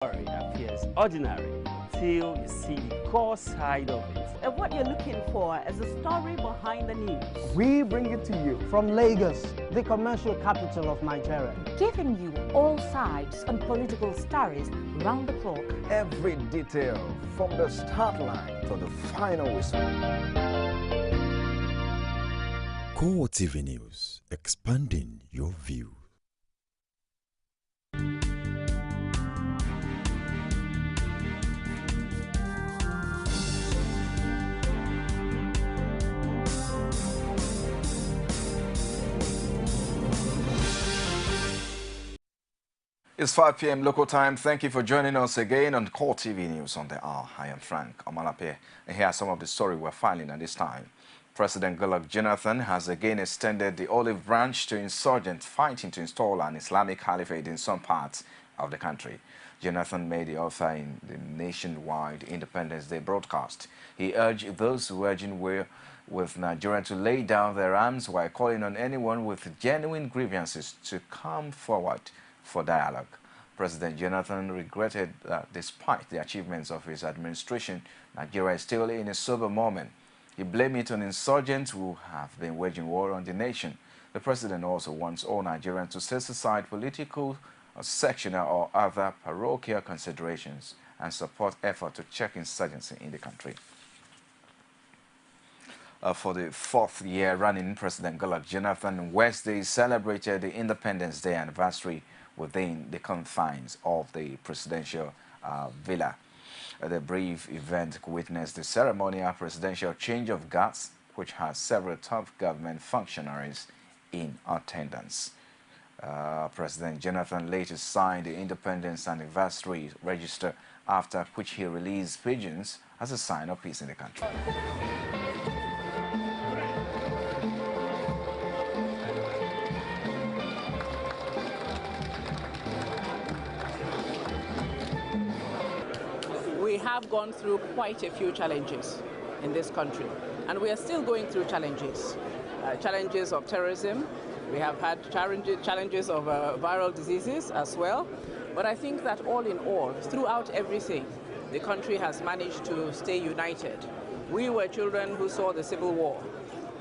Story appears ordinary till you see the core side of it. And what you're looking for is the story behind the news. We bring it to you from Lagos, the commercial capital of Nigeria. Giving you all sides on political stories round the clock. Every detail from the start line to the final whistle. CoreTV News, expanding your view. It's 5 p.m. local time. Thank you for joining us again on CoreTV News on the hour. I am Frank Omalape, and here are some of the stories we're filing at this time. President Goodluck Jonathan has again extended the olive branch to insurgents fighting to install an Islamic caliphate in some parts of the country. Jonathan made the offer in the nationwide Independence Day broadcast. He urged those urging war with Nigeria to lay down their arms while calling on anyone with genuine grievances to come forward for dialogue. President Jonathan regretted that despite the achievements of his administration, Nigeria is still in a sober moment. He blamed it on insurgents who have been waging war on the nation. The president also wants all Nigerians to set aside political, sectional or other parochial considerations and support efforts to check insurgency in the country. For the fourth year running, President Goodluck Jonathan Wednesday celebrated the Independence Day anniversary within the confines of the presidential villa. The brief event witnessed the ceremonial presidential change of guards, which has several top government functionaries in attendance. President Jonathan later signed the Independence Anniversary Register, after which he released pigeons as a sign of peace in the country. We have gone through quite a few challenges in this country, and we are still going through challenges. Challenges of terrorism. We have had challenges of viral diseases as well. But I think that all in all, throughout everything, the country has managed to stay united. We were children who saw the Civil War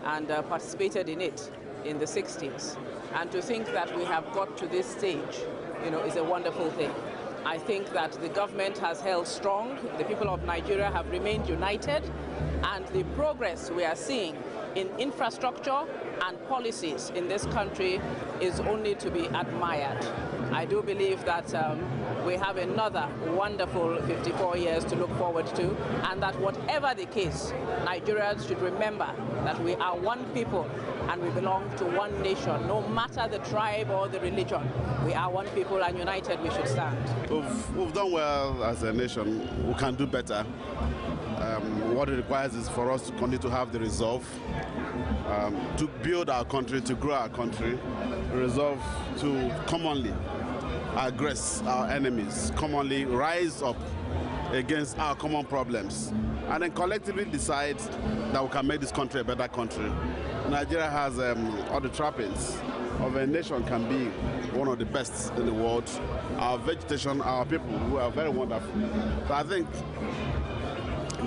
and participated in it in the 60s. And to think that we have got to this stage, is a wonderful thing. I think that the government has held strong, the people of Nigeria have remained united, and the progress we are seeing in infrastructure and policies in this country is only to be admired. I do believe that we have another wonderful 54 years to look forward to, and that whatever the case, Nigerians should remember that we are one people and we belong to one nation. No matter the tribe or the religion, we are one people, and united we should stand. We've done well as a nation. We can do better. What it requires is for us to continue to have the resolve to build our country, to grow our country, resolve to commonly aggress our enemies, commonly rise up against our common problems, and then collectively decide that we can make this country a better country. Nigeria has all the trappings of a nation, can be one of the best in the world. Our vegetation, our people, who are very wonderful. So I think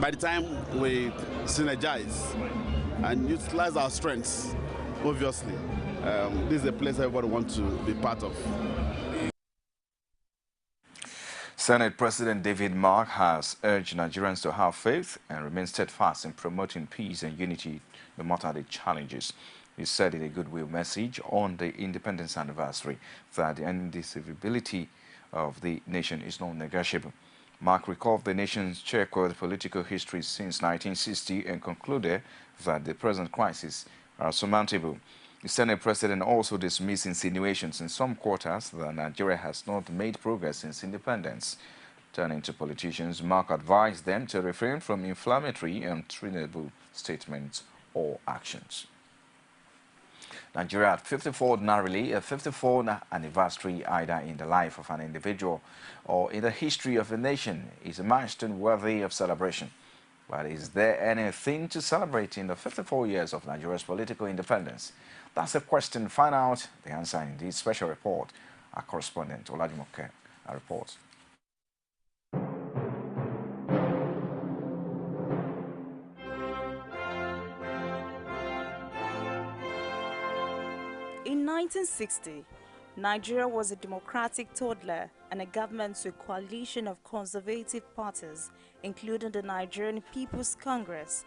by the time we synergize and utilize our strengths, obviously, this is a place everybody wants to be part of. Senate President David Mark has urged Nigerians to have faith and remain steadfast in promoting peace and unity no matter the challenges. He said in a goodwill message on the Independence Anniversary that the indivisibility of the nation is non-negotiable. Mark recalled the nation's checkered political history since 1960 and concluded that the present crises are surmountable. The Senate President also dismissed insinuations in some quarters that Nigeria has not made progress since independence. Turning to politicians, Mark advised them to refrain from inflammatory and treasonable statements or actions. Nigeria at 54 narrowly, a 54th anniversary either in the life of an individual or in the history of a nation is a milestone worthy of celebration. But is there anything to celebrate in the 54 years of Nigeria's political independence? That's the question. Find out the answer in this special report. Our correspondent, Oladimoke, reports. 1960, Nigeria was a democratic toddler and a government to a coalition of conservative parties, including the Nigerian People's Congress,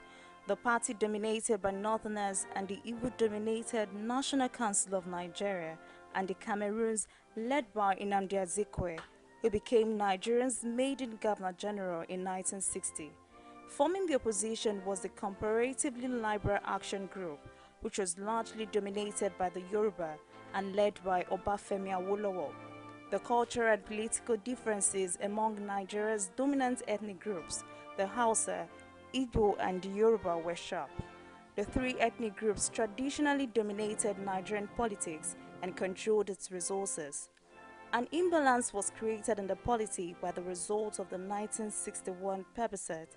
the party dominated by Northerners, and the Igbo-dominated National Council of Nigeria, and the Cameroons led by Nnamdi Azikiwe, who became Nigeria's maiden Governor-General in 1960. Forming the opposition was the Comparatively Liberal Action Group, which was largely dominated by the Yoruba and led by Obafemi Awolowo. The cultural and political differences among Nigeria's dominant ethnic groups, the Hausa, Igbo and the Yoruba, were sharp. The three ethnic groups traditionally dominated Nigerian politics and controlled its resources. An imbalance was created in the polity by the result of the 1961 plebiscite.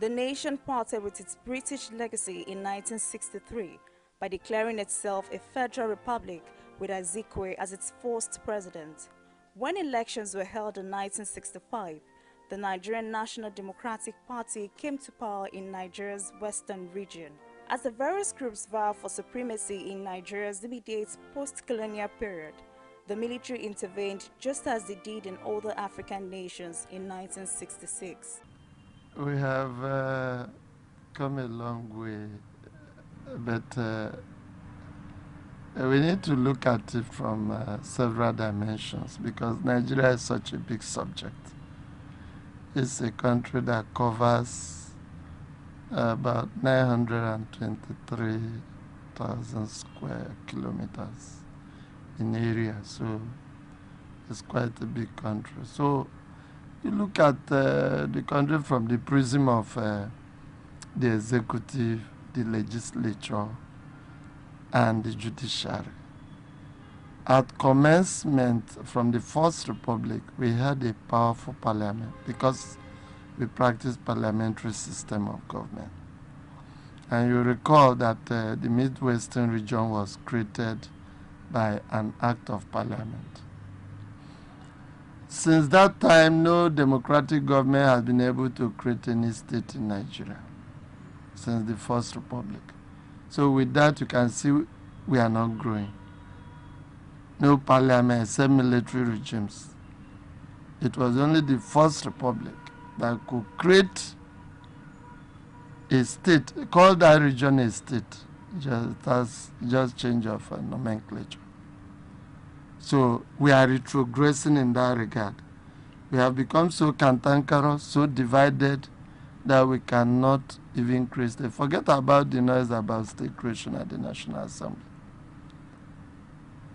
The nation parted with its British legacy in 1963 by declaring itself a federal republic with Azikiwe as its first president. When elections were held in 1965, the Nigerian National Democratic Party came to power in Nigeria's western region. As the various groups vied for supremacy in Nigeria's immediate post-colonial period, the military intervened just as they did in other African nations in 1966. We have come a long way, but we need to look at it from several dimensions because Nigeria is such a big subject. It's a country that covers about 923,000 square kilometers in area, so it's quite a big country. So you look at the country from the prism of the executive, the legislature, and the judiciary. At commencement from the First Republic, we had a powerful parliament because we practiced parliamentary system of government. And you recall that the Midwestern region was created by an act of parliament. Since that time, no democratic government has been able to create any state in Nigeria since the First Republic. So with that, you can see we are not growing. No parliament except military regimes. It was only the First Republic that could create a state, call that region a state, just change of nomenclature. So we are retrogressing in that regard. We have become so cantankerous, so divided, that we cannot even create state. Forget about the noise about state creation at the National Assembly.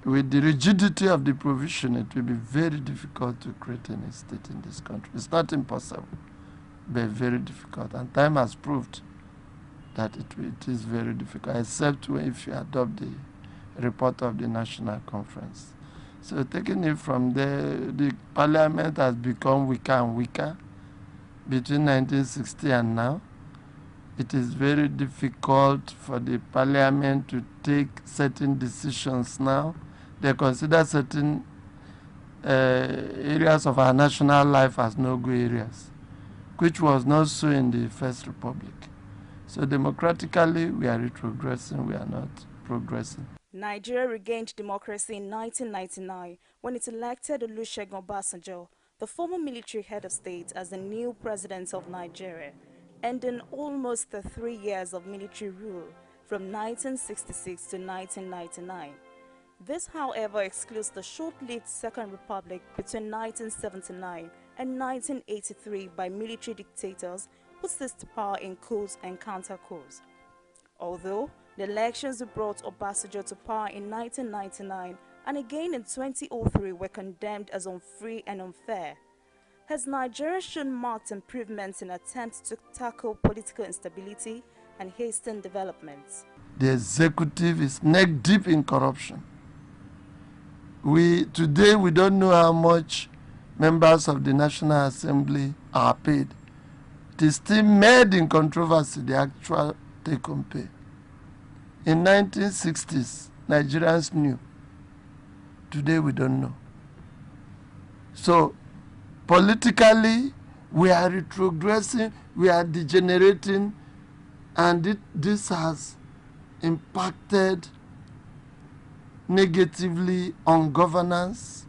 With the rigidity of the provision, it will be very difficult to create any state in this country. It's not impossible, but very difficult. And time has proved that it is very difficult, except if you adopt the report of the National Conference. So taking it from there, the parliament has become weaker and weaker between 1960 and now. It is very difficult for the parliament to take certain decisions now. They consider certain areas of our national life as no-go areas, which was not so in the First Republic. So democratically, we are retrogressing, we are not progressing. Nigeria regained democracy in 1999 when it elected Olusegun Obasanjo, the former military head of state, as the new president of Nigeria, ending almost 3 years of military rule from 1966 to 1999. This, however, excludes the short-lived Second Republic between 1979 and 1983 by military dictators who seized power in coups and counter-coups. Although the elections that brought Obasanjo to power in 1999 and again in 2003 were condemned as unfree and unfair, has Nigeria shown marked improvements in attempts to tackle political instability and hasten developments? The executive is neck deep in corruption. Today we don't know how much members of the National Assembly are paid. It is still made in controversy, the actual take-home pay. In 1960s, Nigerians knew. Today we don't know. So politically, we are retrogressing, we are degenerating, and this has impacted negatively on governance.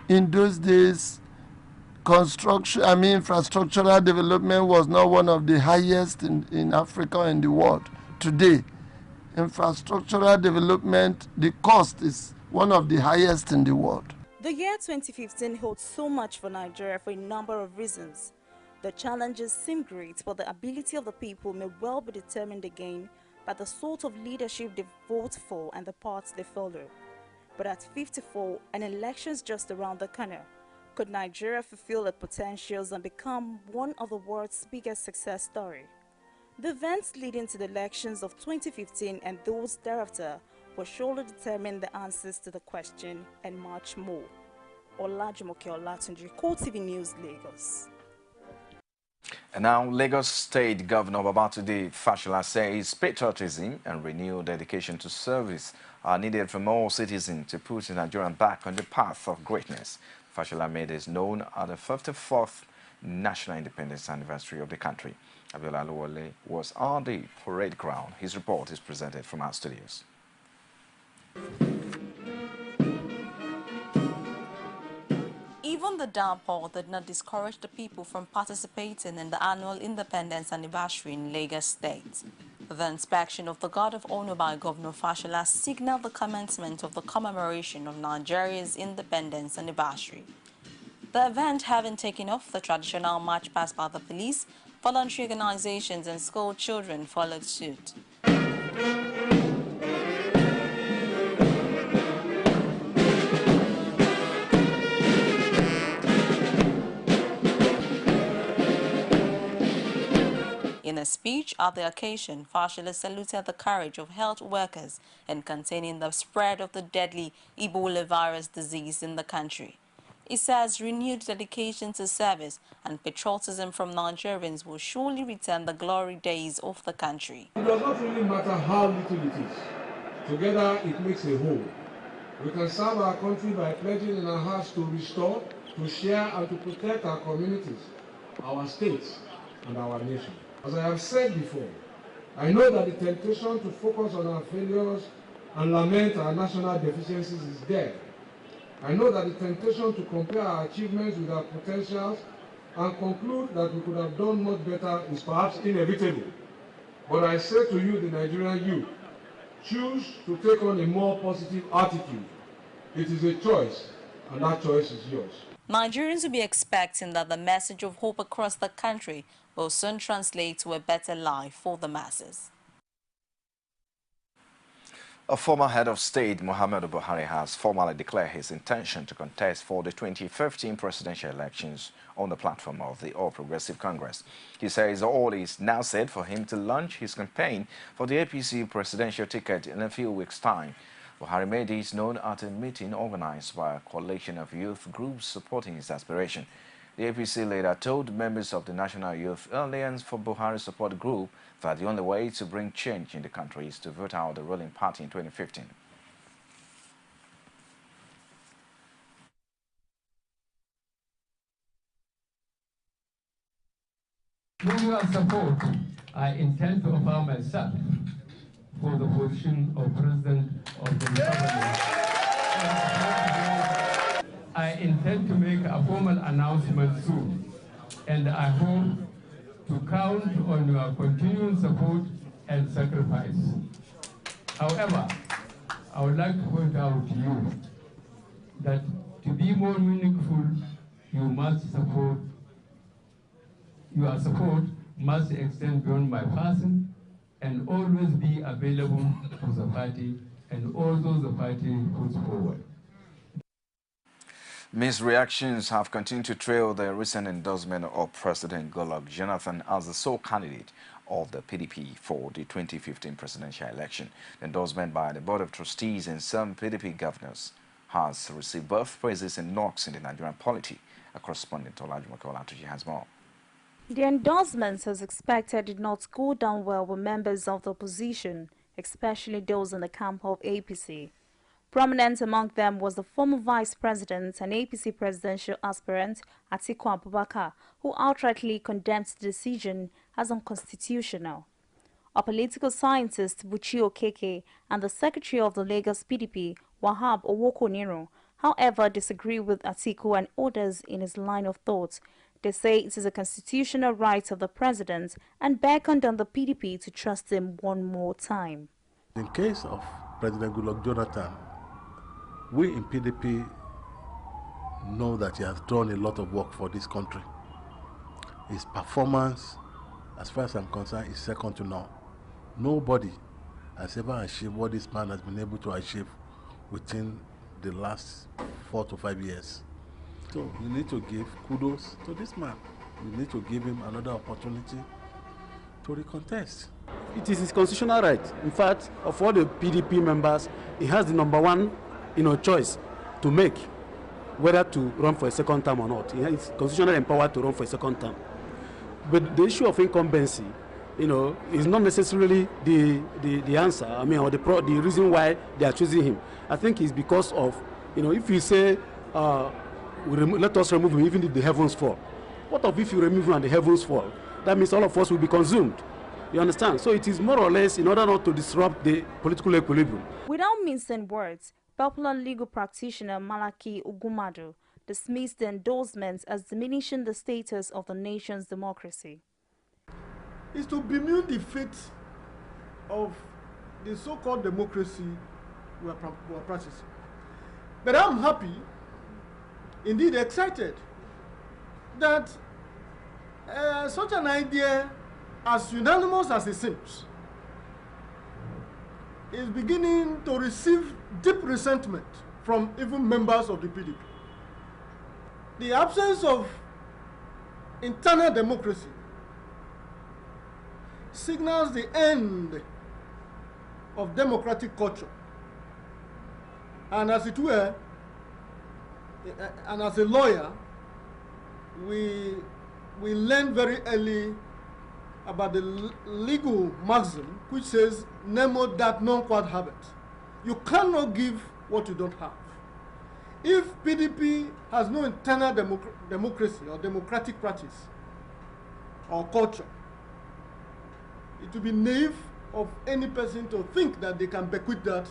In those days, infrastructural development was not one of the highest in Africa and the world. Today, infrastructural development, the cost is one of the highest in the world. The year 2015 holds so much for Nigeria for a number of reasons. The challenges seem great, but the ability of the people may well be determined again by the sort of leadership they vote for and the paths they follow. But at 54, an election's just around the corner. Could Nigeria fulfill its potentials and become one of the world's biggest success stories? The events leading to the elections of 2015 and those thereafter will surely determine the answers to the question and much more. Olajumoke Olatunji, CoreTV News, Lagos. And now, Lagos State Governor Babatunde Fashola says patriotism and renewed dedication to service are needed from all citizens to put Nigeria back on the path of greatness. Fashola made this known at the 54th National Independence Anniversary of the country. Abiola Aluwole was on the parade ground. His report is presented from our studios. Even the downpour did not discourage the people from participating in the annual Independence Anniversary in Lagos State. The inspection of the Guard of Honor by Governor Fashola signaled the commencement of the commemoration of Nigeria's Independence Anniversary. The event having taken off, the traditional march past by the police, voluntary organizations and school children followed suit. In a speech at the occasion, Fashola saluted the courage of health workers in containing the spread of the deadly Ebola virus disease in the country. He says renewed dedication to service and patriotism from Nigerians will surely return the glory days of the country. It does not really matter how little it is. Together it makes a whole. We can serve our country by pledging in our hearts to restore, to share and to protect our communities, our states and our nation. As I have said before, I know that the temptation to focus on our failures and lament our national deficiencies is there. I know that the temptation to compare our achievements with our potentials and conclude that we could have done much better is perhaps inevitable. But I say to you, the Nigerian youth, choose to take on a more positive attitude. It is a choice, and that choice is yours. Nigerians will be expecting that the message of hope across the country will soon translate to a better life for the masses. A former head of state, Muhammadu Buhari, has formally declared his intention to contest for the 2015 presidential elections on the platform of the All Progressive Congress. He says all is now set for him to launch his campaign for the APC presidential ticket in a few weeks' time. Buhari made this known at a meeting organized by a coalition of youth groups supporting his aspiration. The APC leader told members of the National Youth Alliance for Buhari Support Group that the only way to bring change in the country is to vote out the ruling party in 2015. With your support, I intend to offer myself for the position of President of the Republic. I intend to make a formal announcement soon, and I hope to count on your continuing support and sacrifice. However, I would like to point out to you that to be more meaningful, your support must extend beyond my person and always be available to the party and all those the party puts forward. Mixed reactions have continued to trail the recent endorsement of President Goodluck Jonathan as the sole candidate of the PDP for the 2015 presidential election. The endorsement by the Board of Trustees and some PDP governors has received both praises and knocks in the Nigerian polity. A correspondent, Olajumoke Olatunji, has more. The endorsements, as expected, did not go down well with members of the opposition, especially those in the camp of APC. Prominent among them was the former Vice President and APC presidential aspirant Atiku Abubakar, who outrightly condemned the decision as unconstitutional. a political scientist, Buchi Okeke, and the secretary of the Lagos PDP, Wahab Owokoniro, however, disagree with Atiku and others in his line of thought. They say it is a constitutional right of the president and beckoned on the PDP to trust him one more time. In case of President Goodluck Jonathan, we in PDP know that he has done a lot of work for this country. His performance, as far as I'm concerned, is second to none. Nobody has ever achieved what this man has been able to achieve within the last 4 to 5 years. So you need to give kudos to this man. You need to give him another opportunity to recontest. It is his constitutional right. In fact, of all the PDP members, he has the #1, choice to make whether to run for a second term or not. He is constitutionally empowered to run for a second term. But the issue of incumbency, is not necessarily the answer. I mean, or the reason why they are choosing him. I think it's because of, if you say, let us remove him even if the heavens fall. What if you remove him and the heavens fall? That means all of us will be consumed. You understand? So it is more or less in order not to disrupt the political equilibrium. Without mincing words, popular legal practitioner Malaki Ugumadu dismissed the endorsements as diminishing the status of the nation's democracy. It's to bemoan the fate of the so-called democracy we are practicing. But I'm happy, indeed excited, that such an idea, as unanimous as it seems, is beginning to receive deep resentment from even members of the PDP. The absence of internal democracy signals the end of democratic culture. And as it were, and as a lawyer, we learned very early about the legal maxim which says, nemo dat non quod habet. You cannot give what you don't have. If PDP has no internal democracy or democratic practice or culture, it would be naive of any person to think that they can bequeath that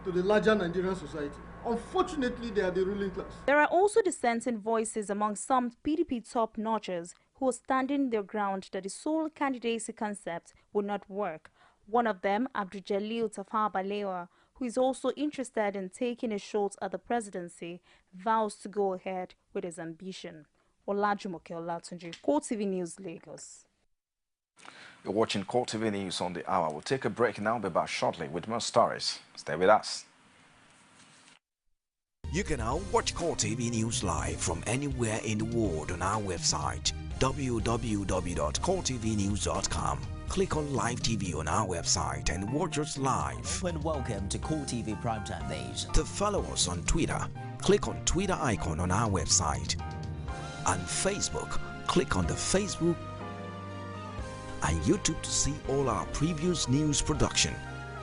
to the larger Nigerian society. Unfortunately, they are the ruling class. There are also dissenting voices among some PDP top-notchers who are standing their ground that the sole candidacy concept will not work. One of them, Abdul Jalil Tafawa Balewa, who is also interested in taking a shot at the presidency, vows to go ahead with his ambition. Olajumoke Olatunji, CoreTV News, Lagos. You're watching CoreTV News on the hour. We'll take a break now, be back shortly with more stories. Stay with us. You can now watch CoreTV News live from anywhere in the world on our website, www.coretvnews.com. Click on Live TV on our website and watch us live. And welcome to CoreTV Primetime News. To follow us on Twitter, click on Twitter icon on our website. On Facebook, click on the Facebook and YouTube to see all our previous news production.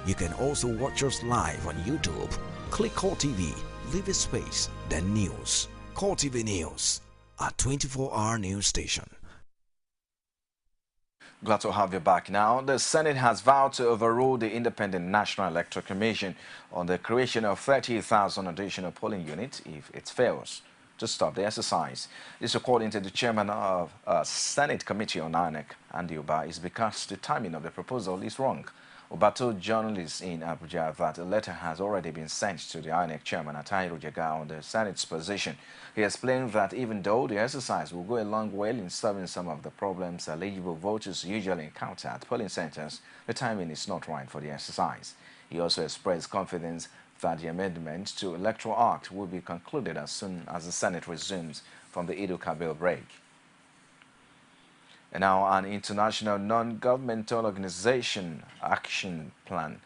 You can also watch us live on YouTube. Click CoreTV, leave a space, then News. CoreTV News, our 24-hour news station. Glad to have you back now. The Senate has vowed to overrule the Independent National Electoral Commission on the creation of 30,000 additional polling units if it fails to stop the exercise. This, according to the chairman of Senate Committee on INEC, Andy Uba, is because the timing of the proposal is wrong. Uba told journalists in Abuja that a letter has already been sent to the INEC chairman, Atahiru Jega, on the Senate's position. He explained that even though the exercise will go a long way in solving some of the problems eligible voters usually encounter at polling centers, the timing is not right for the exercise. He also expressed confidence that the amendment to Electoral Act will be concluded as soon as the Senate resumes from the Eid-ul-Kabir break. And now an international non-governmental organization Action Aid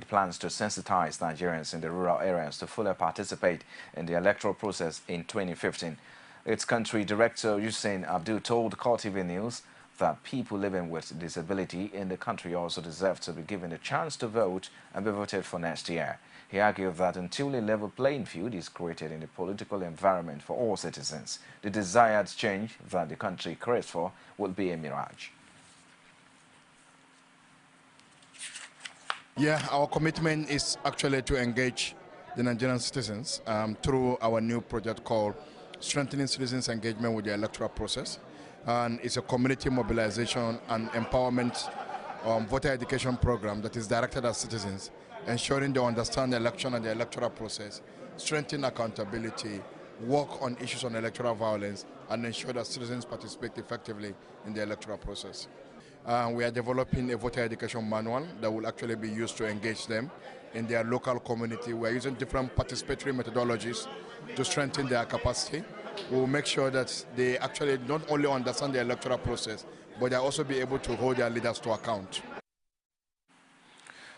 plans to sensitize Nigerians in the rural areas to fully participate in the electoral process in 2015. Its country director Hussein Abdul told CoreTV News that people living with disability in the country also deserve to be given a chance to vote and be voted for next year. He argued that until a level playing field is created in the political environment for all citizens, the desired change that the country craves for will be a mirage. Yeah, our commitment is actually to engage the Nigerian citizens through our new project called Strengthening Citizens' Engagement with the Electoral Process. And it's a community mobilization and empowerment voter education program that is directed at citizens, ensuring they understand the election and the electoral process, strengthen accountability, work on issues on electoral violence, and ensure that citizens participate effectively in the electoral process. We are developing a voter education manual that will actually be used to engage them in their local community. We are using different participatory methodologies to strengthen their capacity. We will make sure that they actually not only understand the electoral process, but they also be able to hold their leaders to account.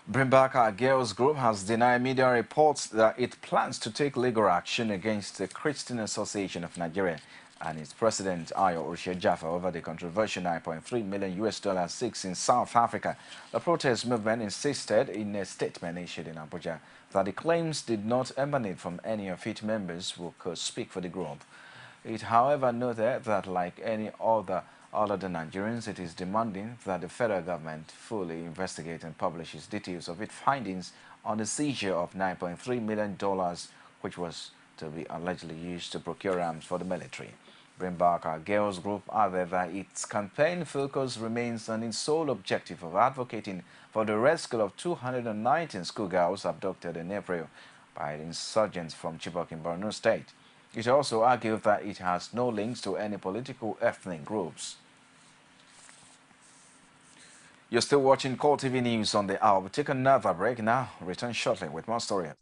Bring Back Our Girls group has denied media reports that it plans to take legal action against the Christian Association of Nigeria and its president Ayo Jaffa over the controversial $9.3 million seeks in South Africa. The protest movement insisted in a statement issued in Abuja that the claims did not emanate from any of its members who could speak for the group. It, however, noted that like any other than Nigerians, it is demanding that the federal government fully investigate and publishes details of its findings on the seizure of $9.3 million, which was to be allegedly used to procure arms for the military. Bring Back Our Girls group added that its campaign focus remains on its sole objective of advocating for the rescue of 219 schoolgirls abducted in April by the insurgents from Chibok in Borno State. It also argued that it has no links to any political ethnic groups. You're still watching CoreTV News on the hour. We'll take another break now. Return shortly with more stories.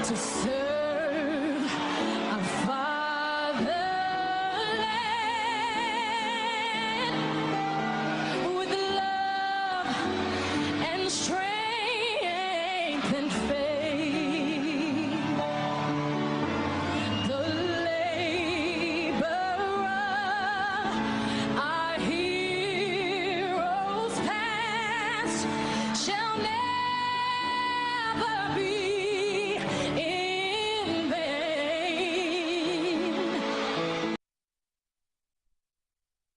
To serve our fatherland with love and strength and faith. The laborer, our heroes past, shall never be.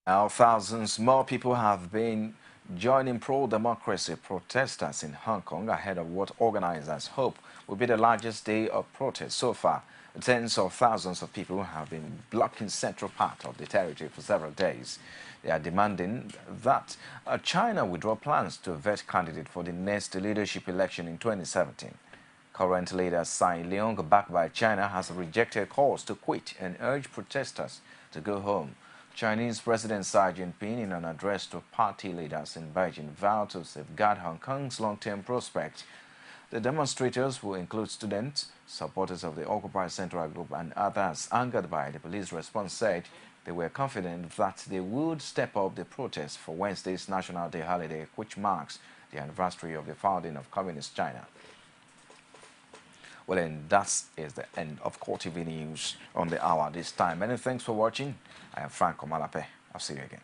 Now, thousands more people have been joining pro-democracy protesters in Hong Kong ahead of what organizers hope will be the largest day of protest so far. Tens of thousands of people have been blocking central part of the territory for several days. They are demanding that China withdraw plans to vet candidates for the next leadership election in 2017. Current leader Tsai Leong, backed by China, has rejected calls to quit and urged protesters to go home. Chinese President Xi Jinping, in an address to party leaders in Beijing, vowed to safeguard Hong Kong's long-term prospects. The demonstrators, who include students, supporters of the Occupy Central Group and others angered by the police response, said they were confident that they would step up the protest for Wednesday's National Day holiday, which marks the anniversary of the founding of Communist China. Well, and that is the end of CoreTV News on the hour this time. Many thanks for watching. I am Franco Malape. I'll see you again.